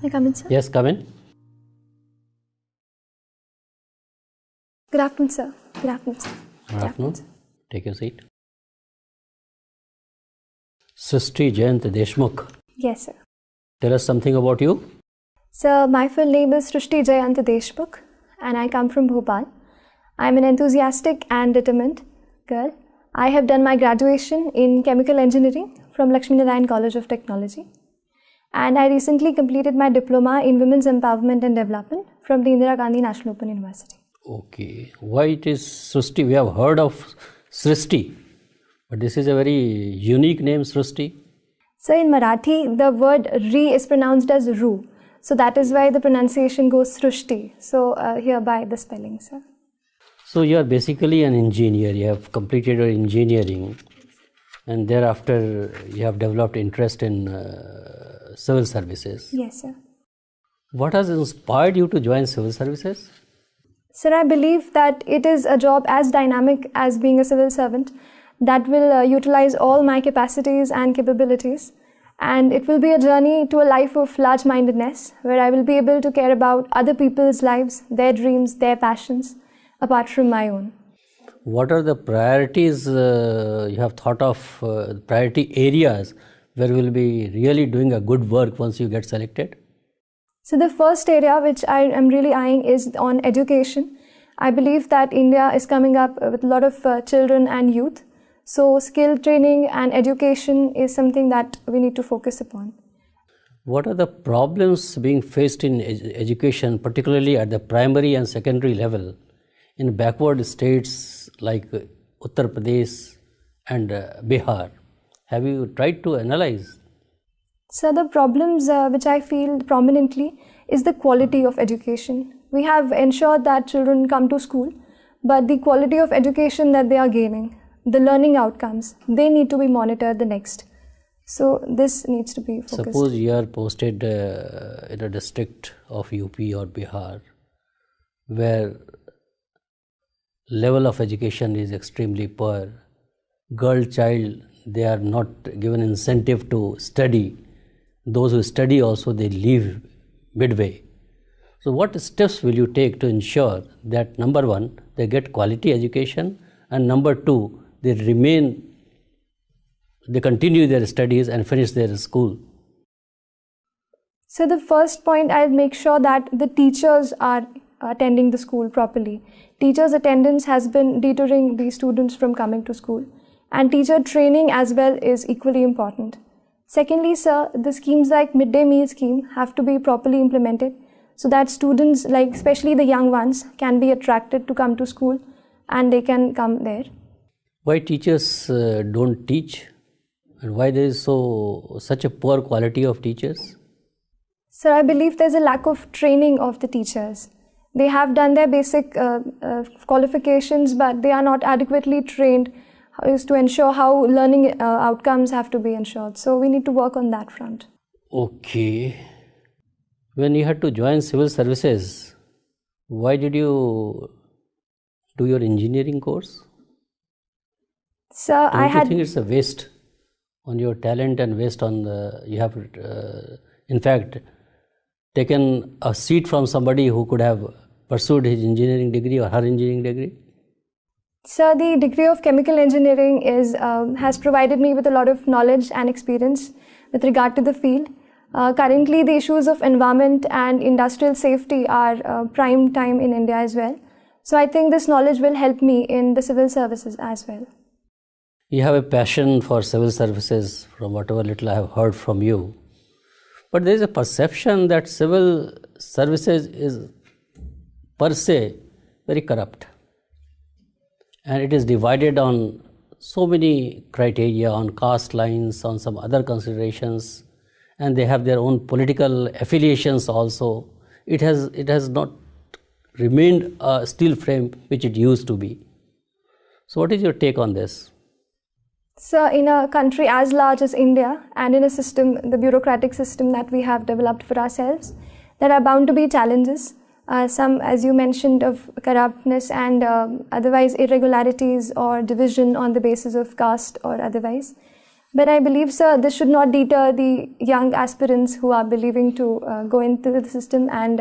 May I come in, sir? Yes, come in. Good afternoon, sir. Good afternoon, sir. Good afternoon. Take your seat. Srishti Jayant Deshmukh. Yes, sir. Tell us something about you. Sir, my full name is Srishti Jayant Deshmukh and I come from Bhopal. I am an enthusiastic and determined girl. I have done my graduation in chemical engineering from Lakshmi Narayan College of Technology. And I recently completed my diploma in Women's Empowerment and Development from the Indira Gandhi National Open University. Okay. Why it is Srishti? We have heard of Srishti, but this is a very unique name, Srishti. So in Marathi, the word Ri is pronounced as Ru. So that is why the pronunciation goes Srishti. So hereby the spelling, sir. So you are basically an engineer. You have completed your engineering and thereafter you have developed interest in civil services. Yes, sir. What has inspired you to join civil services? Sir, I believe that it is a job as dynamic as being a civil servant that will utilize all my capacities and capabilities. And it will be a journey to a life of large-mindedness where I will be able to care about other people's lives, their dreams, their passions, apart from my own. What are the priorities you have thought of, priority areas where you will be really doing a good work once you get selected? So the first area which I am really eyeing is on education. I believe that India is coming up with a lot of children and youth. So skill training and education is something that we need to focus upon. What are the problems being faced in education, particularly at the primary and secondary level, in backward states like Uttar Pradesh and Bihar? Have you tried to analyze? So the problems which I feel prominently is the quality of education. We have ensured that children come to school, but the quality of education that they are gaining, the learning outcomes, they need to be monitored the next. So this needs to be focused. Suppose you are posted in a district of UP or Bihar where level of education is extremely poor. Girl child, they are not given incentive to study. Those who study also, they leave midway. So what steps will you take to ensure that number one, they get quality education, and number two, they continue their studies and finish their school? So the first point, I'll make sure that the teachers are attending the school properly. Teachers' attendance has been deterring the students from coming to school, and teacher training as well is equally important. Secondly, sir, the schemes like midday meal scheme have to be properly implemented so that students, like especially the young ones, can be attracted to come to school and they can come there. Why teachers don't teach, and why there is such a poor quality of teachers? Sir, I believe there's a lack of training of the teachers. They have done their basic qualifications, but they are not adequately trained is to ensure how learning outcomes have to be ensured. So we need to work on that front. Okay. When you had to join civil services, why did you do your engineering course? Sir, Don't you think it's a waste on your talent and waste on you have in fact taken a seat from somebody who could have pursued his engineering degree or her engineering degree? Sir, the degree of chemical engineering has provided me with a lot of knowledge and experience with regard to the field. Currently, the issues of environment and industrial safety are prime time in India as well. So I think this knowledge will help me in the civil services as well. You have a passion for civil services from whatever little I have heard from you. But there is a perception that civil services is per se very corrupt. And it is divided on so many criteria, on caste lines, on some other considerations, and they have their own political affiliations also. It has not remained a steel frame which it used to be. So what is your take on this? So in a country as large as India and in a system, the bureaucratic system that we have developed for ourselves, there are bound to be challenges. Some, as you mentioned, of corruptness and otherwise irregularities or division on the basis of caste or otherwise. But I believe, sir, this should not deter the young aspirants who are believing to go into the system and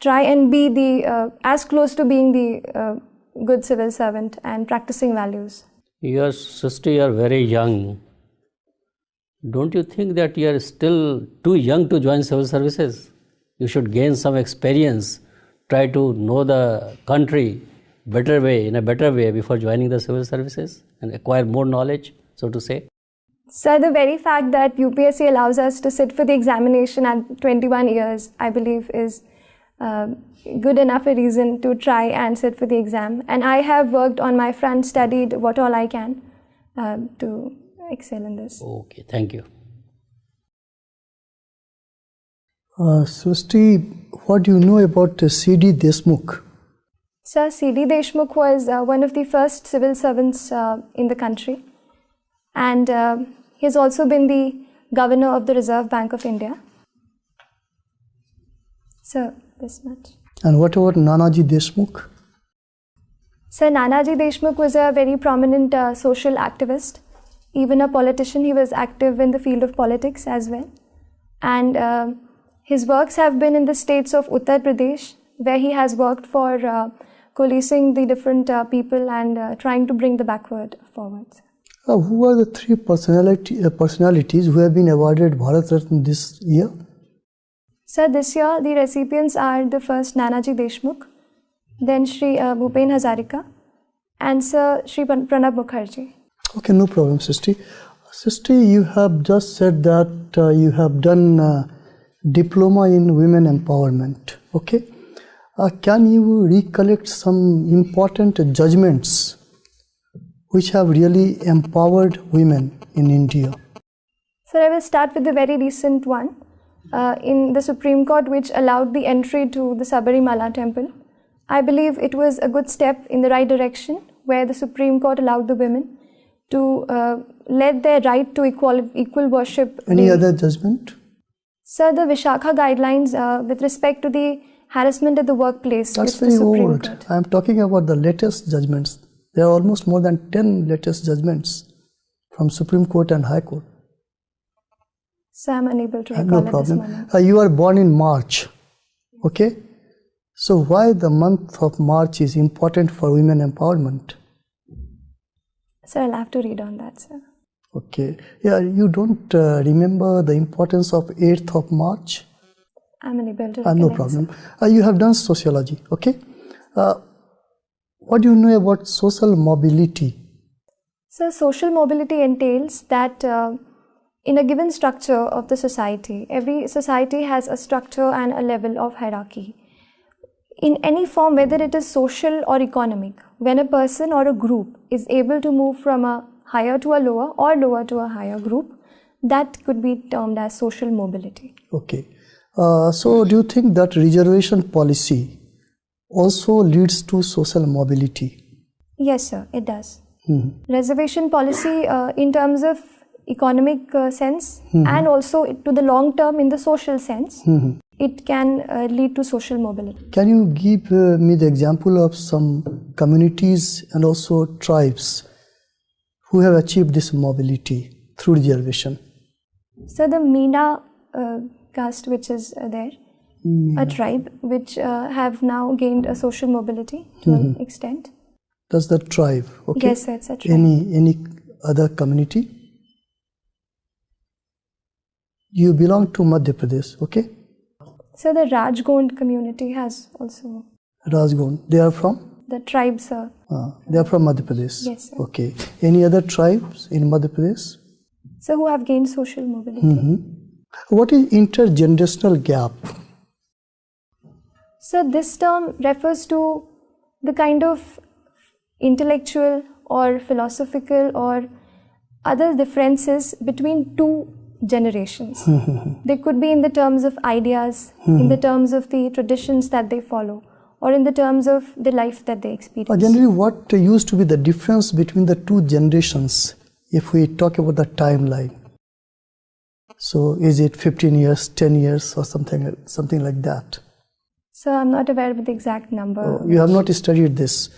try and be as close to being the good civil servant and practicing values. Your sister, you are very young. Don't you think that you are still too young to join civil services? You should gain some experience, try to know the country in a better way before joining the civil services and acquire more knowledge, so to say. Sir, the very fact that UPSC allows us to sit for the examination at 21 years, I believe, is good enough a reason to try and sit for the exam. And I have worked on my front, studied what all I can to excel in this. Okay, thank you. Srishti, what do you know about C.D. Deshmukh? Sir, C.D. Deshmukh was one of the first civil servants in the country. And he has also been the governor of the Reserve Bank of India. So, this much. And what about Nanaji Deshmukh? Sir, Nanaji Deshmukh was a very prominent social activist. Even a politician, he was active in the field of politics as well. And his works have been in the states of Uttar Pradesh, where he has worked for coalescing the different people and trying to bring the backward forward. Who are the three personalities who have been awarded Bharat Ratna this year? Sir, this year the recipients are the first Nanaji Deshmukh, then Shri Bhupen Hazarika, and Sir Shri Pranab Mukherjee. Okay, no problem, Srishti. Srishti, you have just said that you have done diploma in women empowerment. Okay, can you recollect some important judgments which have really empowered women in India? Sir, I will start with the very recent one in the Supreme Court, which allowed the entry to the Sabarimala temple. I believe it was a good step in the right direction, where the Supreme Court allowed the women to let their right to equal worship. Any other judgment? Sir, the Vishakha guidelines with respect to the harassment at the workplace. That's very old. I am talking about the latest judgments. There are almost more than 10 latest judgments from Supreme Court and High Court. So I am unable to recall no at problem. this moment. You are born in March. Okay? So why the month of March is important for women empowerment? Sir, I'll have to read on that, sir. Okay. Yeah, you don't remember the importance of 8th of March? I'm unable to recollect. No problem. You have done sociology. Okay? What do you know about social mobility? So, social mobility entails that in a given structure of the society, every society has a structure and a level of hierarchy. In any form, whether it is social or economic, when a person or a group is able to move from a higher to a lower or lower to a higher group, that could be termed as social mobility. Okay. So, do you think that reservation policy also leads to social mobility? Yes, sir, it does. Reservation policy in terms of economic sense and also to the long term in the social sense, it can lead to social mobility. Can you give me the example of some communities and also tribes who have achieved this mobility through reservation? So the Meena caste, which is there, a tribe which have now gained a social mobility to an extent. That's the tribe, okay? Yes, sir, it's a tribe. Any other community? You belong to Madhya Pradesh, okay? So the Rajgond community has also. Rajgond, they are from? The tribes, sir. They are from Madhya Pradesh? Yes, sir. Okay. Any other tribes in Madhya Pradesh? So who have gained social mobility. What is intergenerational gap? So this term refers to the kind of intellectual or philosophical or other differences between two generations. They could be in the terms of ideas, in the terms of the traditions that they follow, or in the terms of the life that they experience. Generally, what used to be the difference between the two generations if we talk about the timeline? So is it 15 years, 10 years or something like that? So I'm not aware of the exact number. You have not studied this?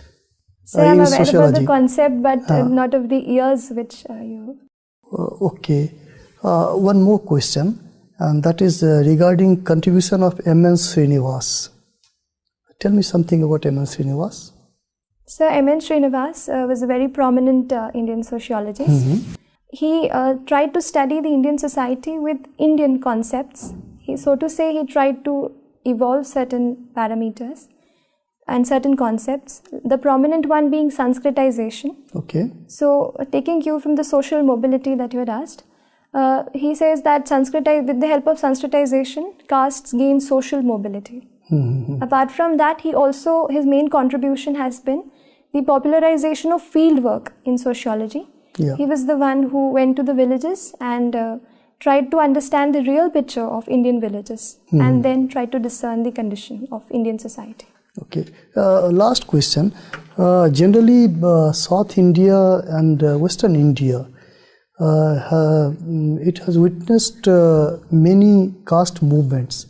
So I'm aware about the concept, but not of the years which you... Okay. One more question, and that is regarding contribution of M.N. Srinivas. Tell me something about M.N. Srinivas. So M.N. Srinivas was a very prominent Indian sociologist. Mm-hmm. He tried to study the Indian society with Indian concepts. He tried to evolve certain parameters and certain concepts, the prominent one being Sanskritization. Okay. So, taking cue from the social mobility that you had asked, he says that with the help of Sanskritization, castes gain social mobility. Mm-hmm. Apart from that, his main contribution has been the popularization of field work in sociology. Yeah. He was the one who went to the villages and tried to understand the real picture of Indian villages and then tried to discern the condition of Indian society. Okay. Last question. Generally, South India and Western India, it has witnessed many caste movements,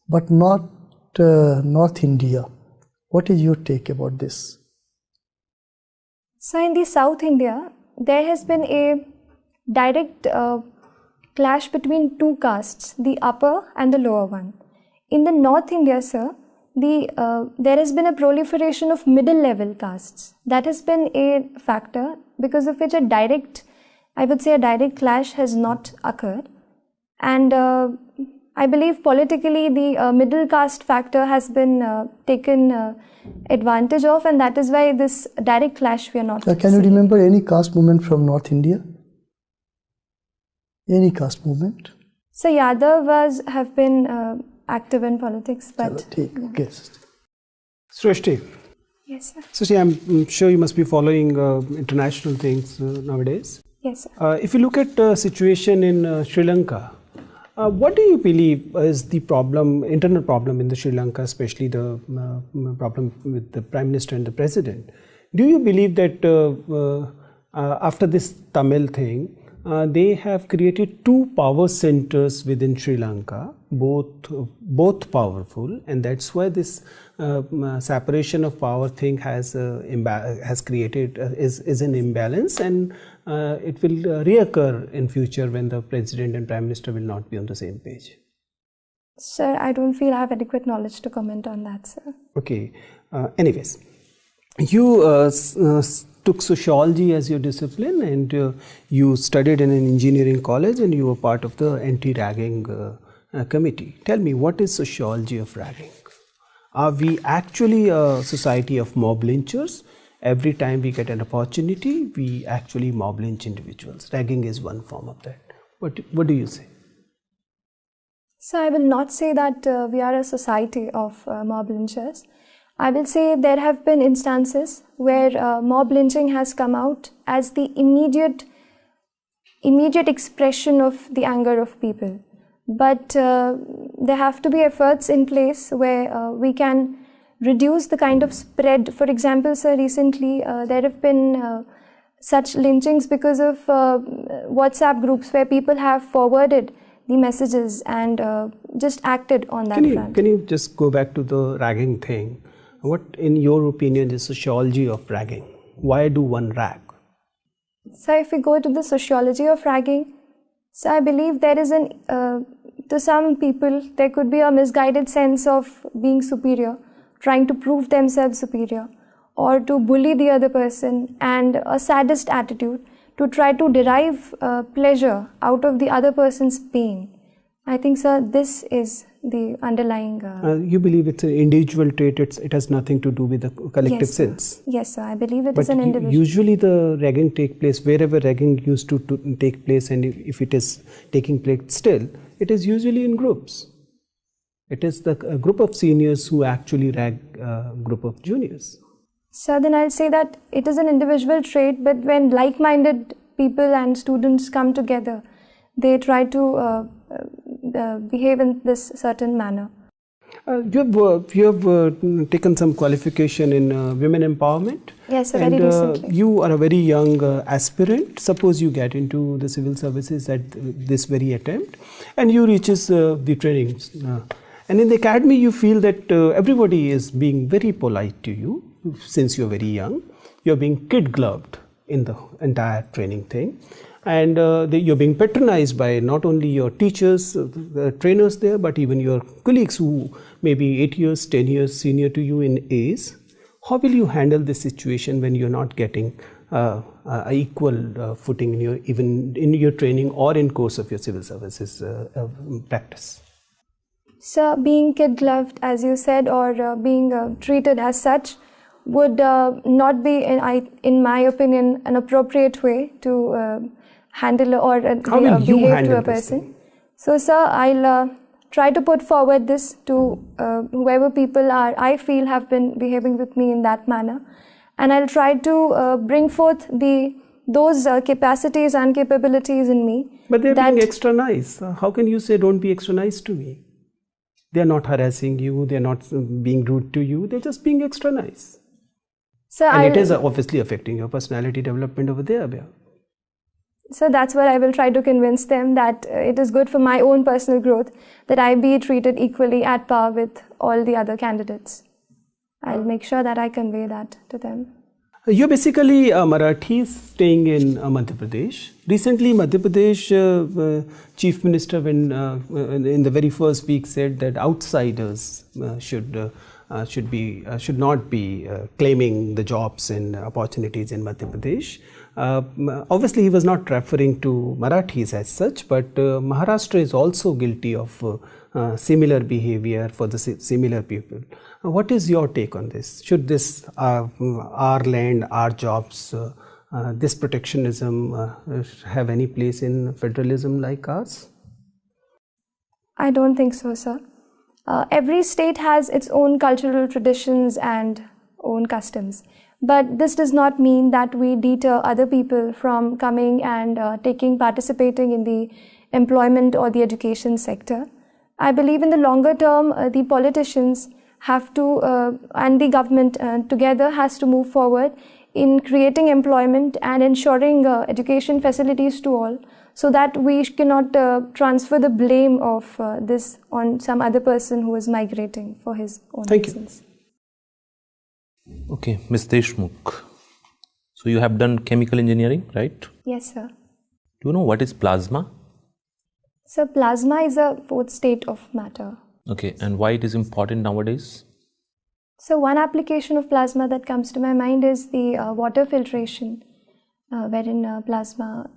but not North India. What is your take about this? So in the South India, there has been a direct clash between two castes, the upper and the lower one. In the North India, sir, there has been a proliferation of middle level castes. That has been a factor because of which a direct clash has not occurred. And I believe politically the middle caste factor has been taken advantage of, and that is why this direct clash we are not Can you remember any caste movement from North India? Any caste movement? So Yadav have been active in politics, but... Okay. Srishti. Yes, sir. Srishti, I'm sure you must be following international things nowadays. Yes, sir. If you look at the situation in Sri Lanka, what do you believe is the internal problem in the Sri Lanka, especially the problem with the Prime Minister and the President? Do you believe that after this Tamil thing, they have created two power centers within Sri Lanka, both powerful, and that's why this separation of power thing has created is an imbalance, and it will reoccur in future when the President and Prime Minister will not be on the same page. Sir, I don't feel I have adequate knowledge to comment on that, sir. Okay. Anyways, you took sociology as your discipline, and you studied in an engineering college, and you were part of the anti-ragging committee. Tell me, what is sociology of ragging? Are we actually a society of mob lynchers? Every time we get an opportunity, we actually mob lynch individuals. Ragging is one form of that. What do you say? So I will not say that we are a society of mob lynchers. I will say there have been instances where mob lynching has come out as the immediate expression of the anger of people. But there have to be efforts in place where we can reduce the kind of spread. For example, sir, recently there have been such lynchings because of WhatsApp groups where people have forwarded the messages and just acted on that front. Can you just go back to the ragging thing? What, in your opinion, is sociology of ragging? Why do one rag? So if we go to the sociology of ragging, so I believe there is to some people, there could be a misguided sense of being superior, trying to prove themselves superior, or to bully the other person, and a sadist attitude to try to derive pleasure out of the other person's pain. I think, sir, this is the underlying... you believe it's an individual trait, it has nothing to do with the collective sense? Yes, sir, I believe it is an individual. Usually the ragging take place, wherever ragging used to take place, and if it is taking place still, it is usually in groups. It is a group of seniors who actually rag a group of juniors. So then I'll say that it is an individual trait, but when like-minded people and students come together, they try to behave in this certain manner. You have taken some qualification in women empowerment. Yes, very recently. You are a very young aspirant. Suppose you get into the civil services at this very attempt, and you reaches the trainings. And in the academy, you feel that everybody is being very polite to you since you're very young. You're being kid-gloved in the entire training thing. and you're being patronized by not only your teachers, trainers there, but even your colleagues who may be 8 years, 10 years senior to you in age. How will you handle this situation when you're not getting equal footing even in your training or in course of your civil services practice? So being kid-gloved, as you said, or being treated as such would not be, in my opinion, an appropriate way to handle or behave to a person. So, sir, I'll try to put forward this to whoever people I feel have been behaving with me in that manner, and I'll try to bring forth those capacities and capabilities in me. But they're being extra nice. How can you say don't be extra nice to me? They're not harassing you, they're not being rude to you, they're just being extra nice. So and it is obviously affecting your personality development over there, Abhay. So that's what I will try to convince them, that it is good for my own personal growth that I be treated equally at par with all the other candidates. I'll make sure that I convey that to them. You're basically Marathi staying in Madhya Pradesh. Recently, Madhya Pradesh Chief Minister, in the very first week, said that outsiders should not be claiming the jobs and opportunities in Madhya Pradesh. Obviously, he was not referring to Marathis as such, but Maharashtra is also guilty of similar behavior for the similar people. What is your take on this? Should this our land, our jobs, this protectionism have any place in federalism like ours? I don't think so, sir. Every state has its own cultural traditions and own customs. But this does not mean that we deter other people from coming and participating in the employment or the education sector. I believe in the longer term, the politicians have to, and the government together has to move forward in creating employment and ensuring education facilities to all, so that we cannot transfer the blame of this on some other person who is migrating for his own reasons. Okay, Ms. Deshmukh. So you have done chemical engineering, right? Yes, sir. Do you know what is plasma? So plasma is a fourth state of matter. Okay, and why it is important nowadays? So one application of plasma that comes to my mind is the water filtration, wherein plasma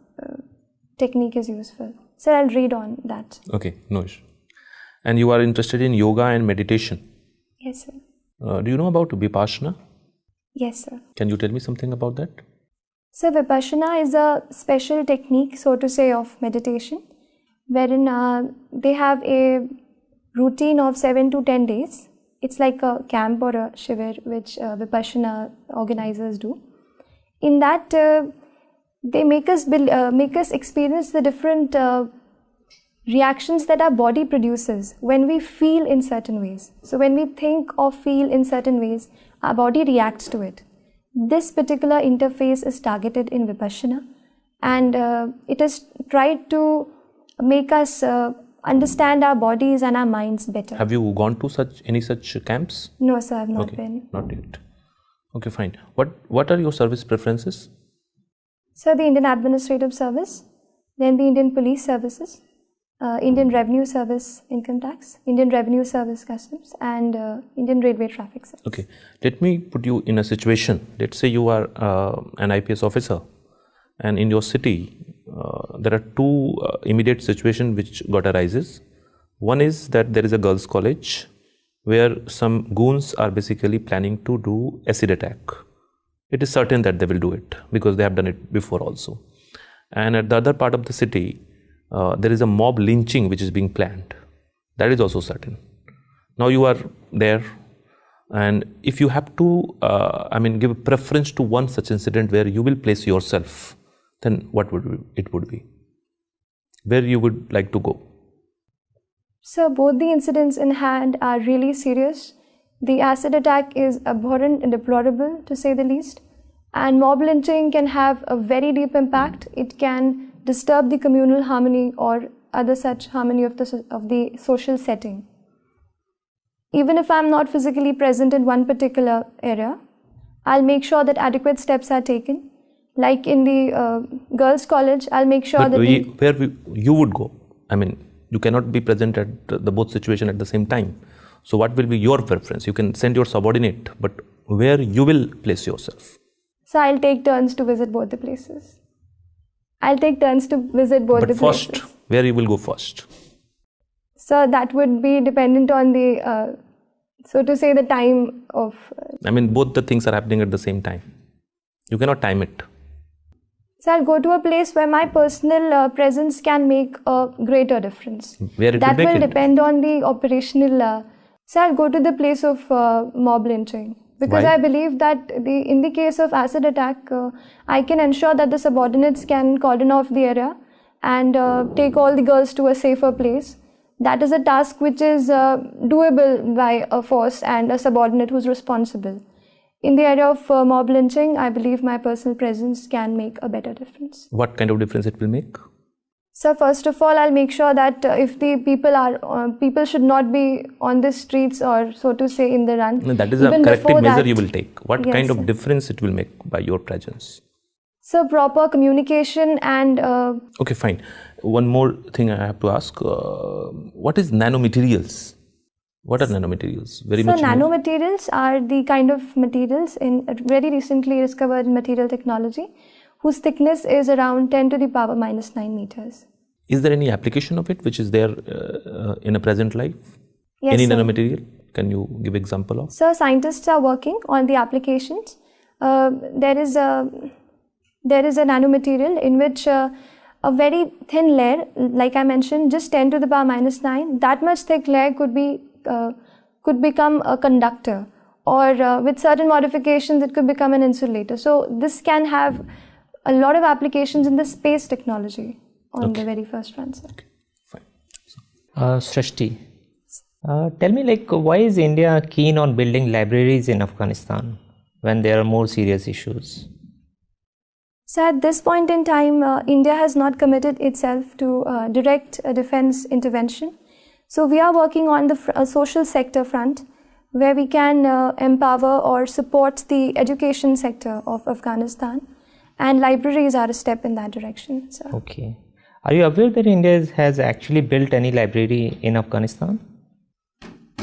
technique is useful. So I'll read on that. Okay, no issue. And you are interested in yoga and meditation? Yes, sir. Do you know about Vipassana? Yes, sir. Can you tell me something about that? So Vipassana is a special technique, so to say, of meditation, wherein they have a routine of 7 to 10 days. It's like a camp or a shivir which Vipassana organizers do. In that, they make us experience the different reactions that our body produces when we feel in certain ways. So when we think or feel in certain ways, our body reacts to it. This particular interface is targeted in Vipassana, and it is tried to make us understand our bodies and our minds better. Have you gone to any such camps? No, sir, I have not been. Not yet. Okay, fine. What are your service preferences? So the Indian Administrative Service, then the Indian Police Services, Indian Revenue Service Income Tax, Indian Revenue Service Customs, and Indian Railway Traffic Service. Okay, let me put you in a situation. Let's say you are an IPS officer, and in your city there are two immediate situations which arises. One is that there is a girls' college where some goons are basically planning to do acid attack. It is certain that they will do it because they have done it before also. And at the other part of the city, there is a mob lynching which is being planned. That is also certain. Now you are there, and if you have to, give a preference to one such incident where you will place yourself, then what would it be? Where you would like to go? So both the incidents in hand are really serious. The acid attack is abhorrent and deplorable, to say the least. And mob lynching can have a very deep impact. It can disturb the communal harmony or other such harmony of the social setting. Even if I'm not physically present in one particular area, I'll make sure that adequate steps are taken Like in the girls' college, I'll make sure But that you would go. I mean, you cannot be present at the both situation at the same time. So what will be your preference? You can send your subordinate, but where you will place yourself? So I'll take turns to visit both the places. But first, where you will go first? So that would be dependent on the, so to say, the time of... I mean, both the things are happening at the same time. You cannot time it. So I'll go to a place where my personal presence can make a greater difference. Where it that will make will it? depend on the operational... so I'll go to the place of mob lynching. Because Why? I believe that in the case of acid attack, I can ensure that the subordinates can cordon off the area and take all the girls to a safer place. That is a task which is doable by a force and a subordinate who's responsible. In the area of mob lynching, I believe my personal presence can make a better difference. What kind of difference it will make? So first of all, I'll make sure that if the people should not be on the streets or so to say in the run. No, that is a Even corrective before measure that, you will take. What yes, kind of sir. difference it will make by your presence? So proper communication and... Okay, fine. One more thing I have to ask. What is nanomaterials? What are nanomaterials? Very So much more. nanomaterials are the kind of materials in very recently discovered material technology whose thickness is around 10 to the power minus 9 meters. Is there any application of it which is there in a present life? Yes, Any sir. nanomaterial? Can you give example of? So scientists are working on the applications. There is a nanomaterial in which a very thin layer, like I mentioned, just 10 to the power minus 9, that much thick layer could become a conductor, or with certain modifications it could become an insulator. So this can have a lot of applications in the space technology on the very first run. Okay, fine. Srishti, tell me, like, why is India keen on building libraries in Afghanistan when there are more serious issues? So at this point in time, India has not committed itself to direct defense intervention. So we are working on the social sector front, where we can empower or support the education sector of Afghanistan, and libraries are a step in that direction. So. Okay. Are you aware that India has actually built any library in Afghanistan?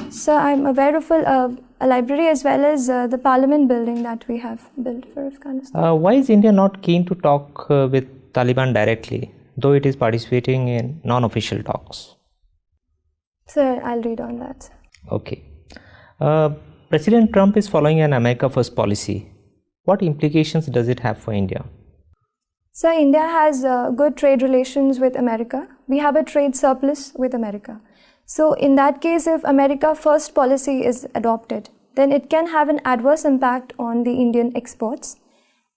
So I'm aware of a library as well as the parliament building that we have built for Afghanistan. Why is India not keen to talk with Taliban directly, though it is participating in non-official talks? So I'll read on that. Okay. President Trump is following an America First policy. What implications does it have for India? So India has good trade relations with America. We have a trade surplus with America. So in that case, if America First policy is adopted, then it can have an adverse impact on the Indian exports.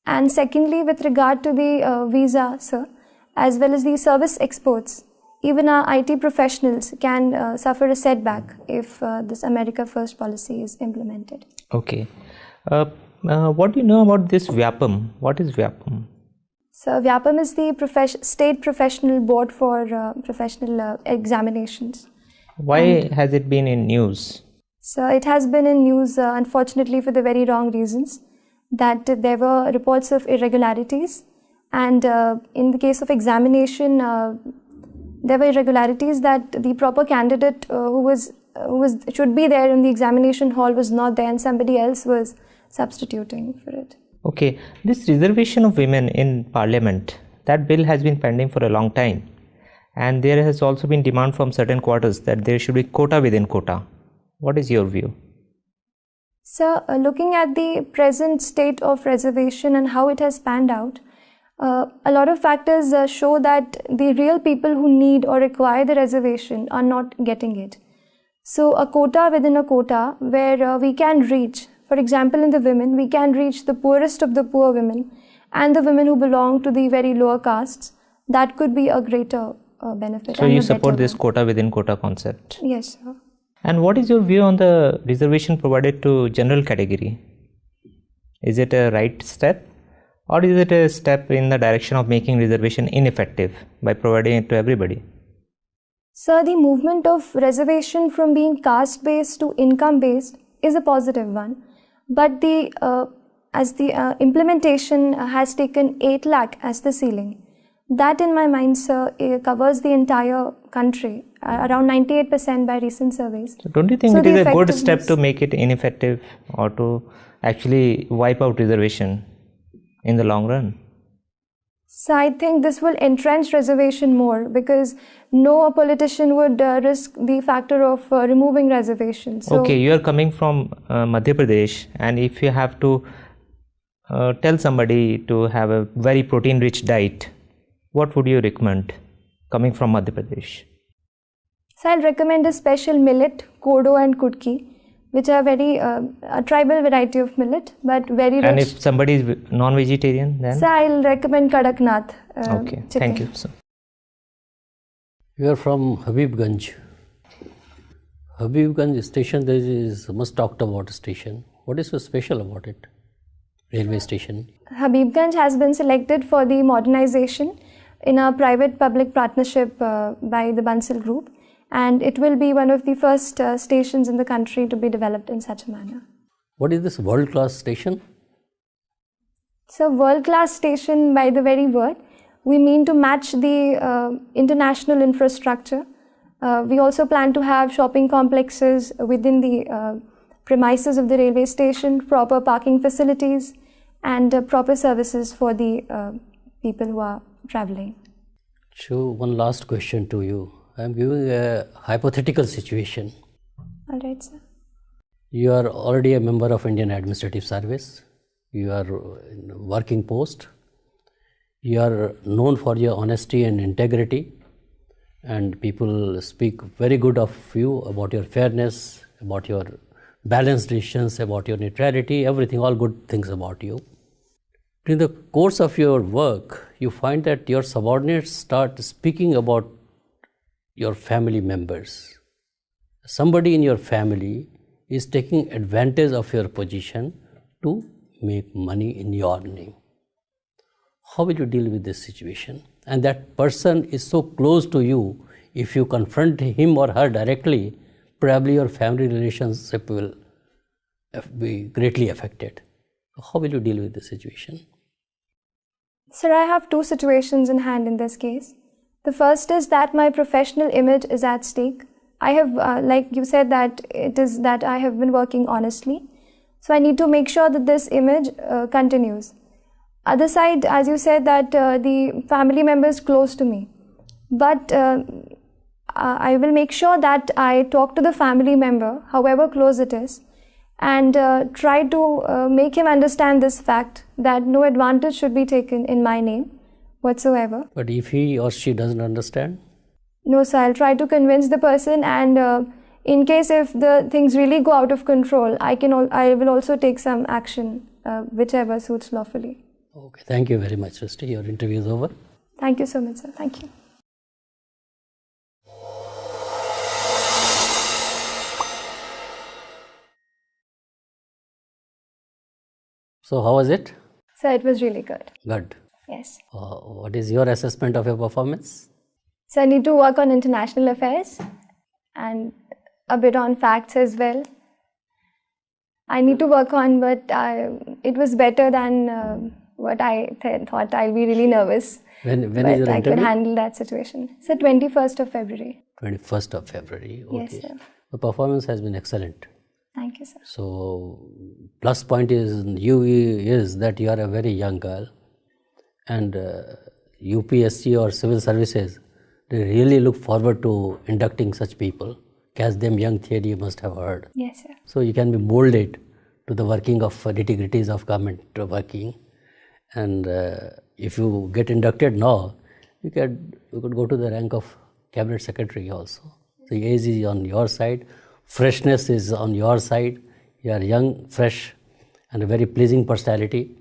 And secondly, with regard to the visa, sir, as well as the service exports, even our IT professionals can suffer a setback if this America First policy is implemented. Okay. What do you know about this VYAPM? What is VYAPM? So VYAPM is the State Professional Board for Professional Examinations. Why has it been in news? So it has been in news, unfortunately, for the very wrong reasons, that there were reports of irregularities, and in the case of examination, there were irregularities that the proper candidate who should be there in the examination hall was not there, and somebody else was substituting for it. Okay, this reservation of women in parliament, that bill has been pending for a long time, and there has also been demand from certain quarters that there should be quota within quota. What is your view? So looking at the present state of reservation and how it has panned out, a lot of factors show that the real people who need or require the reservation are not getting it. So a quota within a quota where we can reach, for example in the women, we can reach the poorest of the poor women and the women who belong to the very lower castes, that could be a greater benefit. So you support this quota within quota concept? Yes, sir. And what is your view on the reservation provided to general category? Is it a right step, or is it a step in the direction of making reservation ineffective by providing it to everybody? So the movement of reservation from being caste based to income based is a positive one, but the as the implementation has taken 8 lakh as the ceiling. That in my mind, sir, covers the entire country, around 98% by recent surveys. So don't you think So it is the a good step effectiveness- to make it ineffective or to actually wipe out reservation in the long run? So I think this will entrench reservation more, because no politician would risk the factor of removing reservation. So Okay, you are coming from Madhya Pradesh, and if you have to tell somebody to have a very protein rich diet, what would you recommend coming from Madhya Pradesh? So I'll recommend a special millet, kodo and kutki, which are very a tribal variety of millet, but very rich. And if somebody is non-vegetarian, then? So I'll recommend Kadaknath. Okay, chicken. thank you, sir. You are from Habibganj. Habibganj station, there is much talked about station. What is so special about it? Railway station. Habibganj has been selected for the modernization in a private-public partnership by the Bansal Group, and it will be one of the first stations in the country to be developed in such a manner. What is this world-class station? So, world-class station, by the very word, we mean to match the international infrastructure. We also plan to have shopping complexes within the premises of the railway station, proper parking facilities, and proper services for the people who are traveling. So, one last question to you. I am giving a hypothetical situation. All right, sir. You are already a member of Indian Administrative Service. You are in a working post. You are known for your honesty and integrity, and people speak very good of you about your fairness, about your balanced decisions, about your neutrality, everything, all good things about you. In the course of your work, you find that your subordinates start speaking about your family members. Somebody in your family is taking advantage of your position to make money in your name. How will you deal with this situation? And that person is so close to you, if you confront him or her directly, probably your family relationship will be greatly affected. How will you deal with this situation? Sir, I have two situations in hand in this case. The first is that my professional image is at stake. I have, like you said, that it is that I have been working honestly. So I need to make sure that this image continues. Other side, as you said, that the family member is close to me. But I will make sure that I talk to the family member, however close it is, and try to make him understand this fact that no advantage should be taken in my name whatsoever. But if he or she doesn't understand? No, sir, I'll try to convince the person, and in case if the things really go out of control, I will also take some action, whichever suits lawfully. Okay, thank you very much, Srishti. Your interview is over. Thank you so much, sir. Thank you. So, how was it? Sir, it was really good. Good. Yes. What is your assessment of your performance? So I need to work on international affairs and a bit on facts as well. I need to work on, but it was better than what I thought. I'll be really nervous. When but is your I interview? could handle that situation. So 21st of February. 21st of February. Okay. Yes, sir. The performance has been excellent. Thank you, sir. So, plus point is that you are a very young girl, and UPSC or civil services, they really look forward to inducting such people. Catch them young theory you must have heard. Yes, sir. So you can be molded to the working of nitty-gritties of government working, and if you get inducted now, you could go to the rank of cabinet secretary also. The age is on your side, freshness is on your side. You are young, fresh, and a very pleasing personality.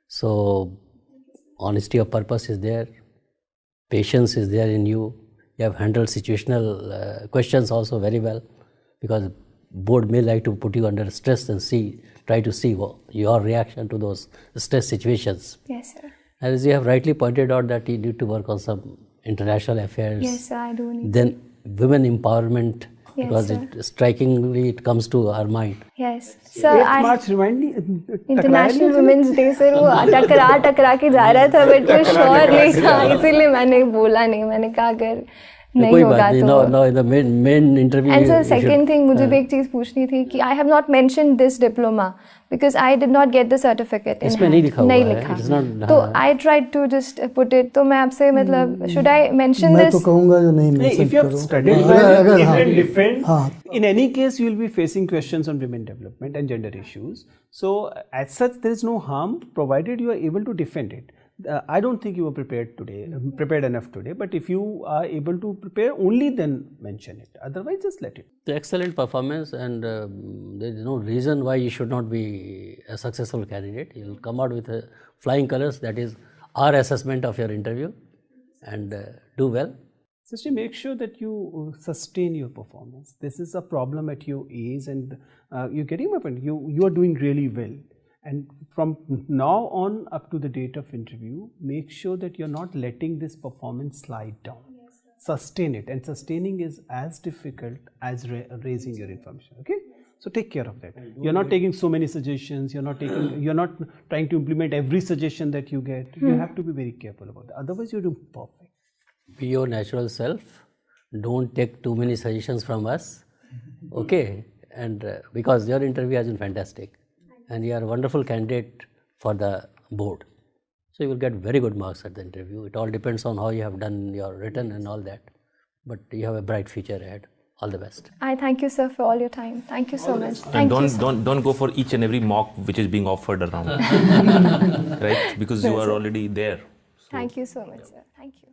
So honesty of purpose is there, patience is there in you. You have handled situational questions also very well, because board may like to put you under stress and try to see your reaction to those stress situations. Yes, sir. As you have rightly pointed out that you need to work on some international affairs. Yes, sir, I do need. Then women empowerment Yes, because sir. strikingly it comes to our mind. Yes. So 8th March remind me. International women's day sir वो टकरा के जा रहा था but वो sure नहीं था, इसीलिए मैंने बोला नहीं. मैंने कहा अगर नहीं कोई होगा बात नहीं, तो. no, in the main interview. And sir you should- second thing मुझे भी एक चीज़ पूछनी थी कि I have not mentioned this diploma because I did not get the certificate. इसमें नहीं लिखा हुआ नहीं है, लिखा. it's not- तो I tried to just put it. तो मैं आपसे मतलब शुड आई मेंशन मैं तो दिस? कहूँगा जो नहीं Hey, mention if you have करो. studied अगर well हाँ, and defend, हाँ. in any case you will be facing questions on women development and gender issues. So as such, there is no harm provided you are able to defend it. I don't think you were prepared enough today. But if you are able to prepare, only then mention it. Otherwise, just let it. The excellent performance, and there is no reason why you should not be a successful candidate. You will come out with flying colors. That is our assessment of your interview, and do well. Sister, make sure that you sustain your performance. This is a problem at your age, and you're getting my point. You are doing really well. And from now on up to the date of interview, make sure that you're not letting this performance slide down. Yes, sustain it, and sustaining is as difficult as raising your information. Okay, so take care of that. You're not taking so many suggestions. You're not trying to implement every suggestion that you get. You have to be very careful about that. Otherwise, you're doing perfect. Be your natural self. Don't take too many suggestions from us. Okay, and because your interview has been fantastic. And you are a wonderful candidate for the board. So you will get very good marks at the interview. It all depends on how you have done your written and all that. But you have a bright future ahead. All the best. I thank you, sir, for all your time. Thank you so much. And Thank you, sir. don't go for each and every mock which is being offered around. Right? Because you are already there. Thank you so much, sir. Thank you.